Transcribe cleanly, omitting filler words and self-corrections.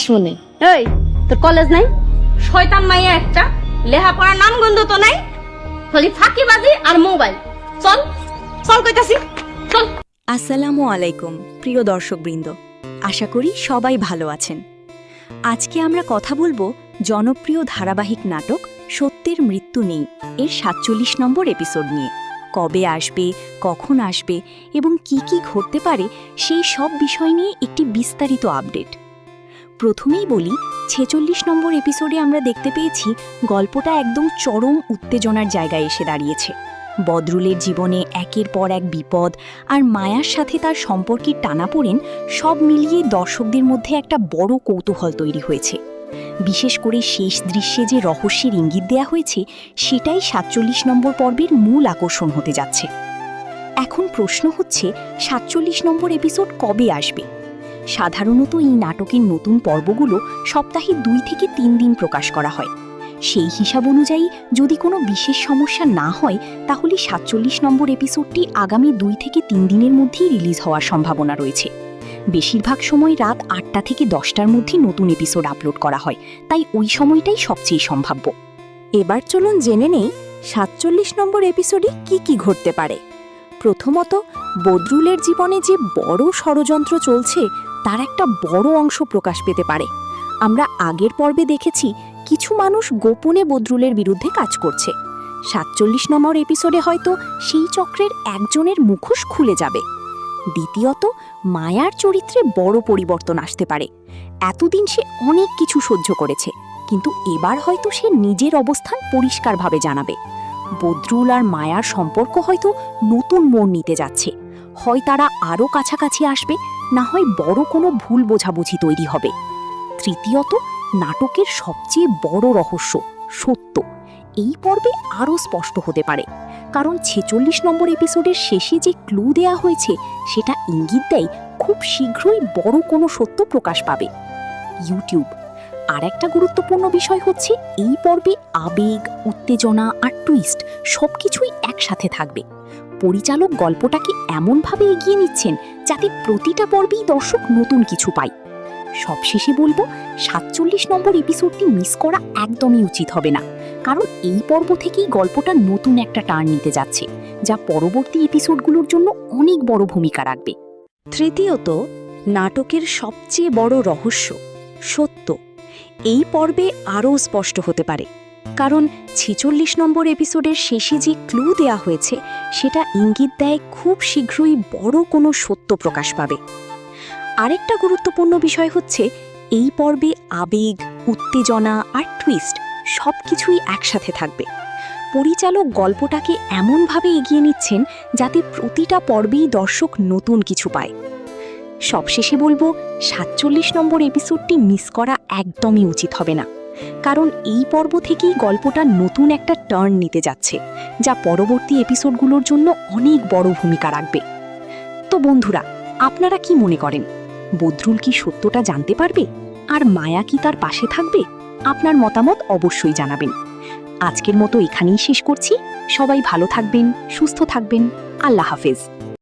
শুনে এই তোর কলেজ নাই? শয়তান মাইয়া একটা, লেখাপড়ার নাম গন্ধ তো নাই, খালি ফাঁকিবাজি আর মোবাইল। চল চল কইতাছি, চল। আসসালামু আলাইকুম প্রিয় দর্শকবৃন্দ, আশা করি সবাই ভালো আছেন। আজকে আমরা কথা বলবো জনপ্রিয় ধারাবাহিক নাটক সত্যের মৃত্যু নেই এর ৪৭ নম্বর এপিসোড নিয়ে। কবে আসবে, কখন আসবে এবং কি কি ঘটতে পারে সেই সব বিষয় নিয়ে একটি বিস্তারিত আপডেট। প্রথমেই বলি, ৪৬ নম্বর এপিসোডে আমরা দেখতে পেয়েছি গল্পটা একদম চরম উত্তেজনার জায়গায় এসে দাঁড়িয়েছে। বদরুলের জীবনে একের পর এক বিপদ আর মায়ার সাথে তার সম্পর্কের টানাপোড়েন সব মিলিয়ে দর্শকদের মধ্যে একটা বড় কৌতূহল তৈরি হয়েছে। বিশেষ করে শেষ দৃশ্যে যে রহস্যের ইঙ্গিত দেয়া হয়েছে সেটাই ৪৭ নম্বর পর্বের মূল আকর্ষণ হতে যাচ্ছে। এখন প্রশ্ন হচ্ছে, ৪৭ নম্বর এপিসোড কবে আসবে? সাধারণত এই নাটকের নতুন পর্বগুলো সপ্তাহে ২ থেকে ৩ দিন প্রকাশ করা হয়। সেই হিসাব অনুযায়ী যদি কোনো বিশেষ সমস্যা না হয় তাহলে ৪৭ নম্বর এপিসোডটি আগামী ২ থেকে ৩ দিনের মধ্যেই রিলিজ হওয়ার সম্ভাবনা রয়েছে। বেশিরভাগ সময় রাত ৮টা থেকে ১০টার মধ্যে নতুন এপিসোড আপলোড করা হয়, তাই ওই সময়টাই সবচেয়ে সম্ভাব্য। এবার চলুন জেনে নেই ৪৭ নম্বর এপিসোডে কি কি ঘটতে পারে। প্রথমত, বদরুলের জীবনে যে বড় ষড়যন্ত্র চলছে তার একটা বড় অংশ প্রকাশ পেতে পারে। আমরা আগের পর্বে দেখেছি কিছু মানুষ গোপনে বদরুলের বিরুদ্ধে কাজ করছে। ৪৭ নম্বর এপিসোডে হয়তো সেই চক্রের একজনের মুখোশ খুলে যাবে। দ্বিতীয়ত, মায়ার চরিত্রে বড় পরিবর্তন আসতে পারে। এতদিন সে অনেক কিছু সহ্য করেছে, কিন্তু এবার হয়তো সে নিজের অবস্থান পরিষ্কারভাবে জানাবে। বদরুল আর মায়ার সম্পর্ক হয়তো নতুন মোড় নিতে যাচ্ছে। হয় তারা আরও কাছাকাছি আসবে, না হয় বড় কোনো ভুল বোঝাবুঝি তৈরি হবে। তৃতীয়ত, নাটকের সবচেয়ে বড় রহস্য সত্য এই পর্বে আরও স্পষ্ট হতে পারে, কারণ ৪৬ নম্বর এপিসোডের শেষে যে ক্লু দেয়া হয়েছে সেটা ইঙ্গিত দেয় খুব শীঘ্রই বড় কোনো সত্য প্রকাশ পাবে। ইউটিউব আর একটা গুরুত্বপূর্ণ বিষয় হচ্ছে, এই পর্বে আবেগ, উত্তেজনা আর টুইস্ট সবকিছুই একসাথে থাকবে। পরিচালক গল্পটাকে এমনভাবে এগিয়ে নিচ্ছেন যাতে প্রতিটা পর্বেই দর্শক নতুন কিছু পায়। সবশেষে বলবো, ৪৭ নম্বর এপিসোডটি মিস করা একদমই উচিত হবে না, কারণ এই পর্ব থেকেই গল্পটা নতুন একটা টার্ন নিতে যাচ্ছে, যা পরবর্তী এপিসোডগুলোর জন্য অনেক বড় ভূমিকা রাখবে। তৃতীয়ত, নাটকের সবচেয়ে বড় রহস্য সত্য এই পর্বে আরও স্পষ্ট হতে পারে, কারণ ৪৬ নম্বর এপিসোডের শেষে যে ক্লু দেয়া হয়েছে সেটা ইঙ্গিত দেয় খুব শীঘ্রই বড় কোনো সত্য প্রকাশ পাবে। আরেকটা গুরুত্বপূর্ণ বিষয় হচ্ছে, এই পর্বে আবেগ, উত্তেজনা আর টুইস্ট সবকিছুই একসাথে থাকবে। পরিচালক গল্পটাকে এমনভাবে এগিয়ে নিচ্ছেন যাতে প্রতিটা পর্বেই দর্শক নতুন কিছু পায়। সবশেষে বলবো, ৪৭ নম্বর এপিসোডটি মিস করা একদমই উচিত হবে না, কারণ এই পর্ব থেকেই গল্পটা নতুন একটা টার্ন নিতে যাচ্ছে, যা পরবর্তী এপিসোডগুলোর জন্য অনেক বড় ভূমিকা রাখবে। তো বন্ধুরা, আপনারা কি মনে করেন, বদরুল কি সত্যটা জানতে পারবে আর মায়া কি তার পাশে থাকবে? আপনার মতামত অবশ্যই জানাবেন। আজকের মতো এখানেই শেষ করছি। সবাই ভালো থাকবেন, সুস্থ থাকবেন। আল্লাহ হাফেজ।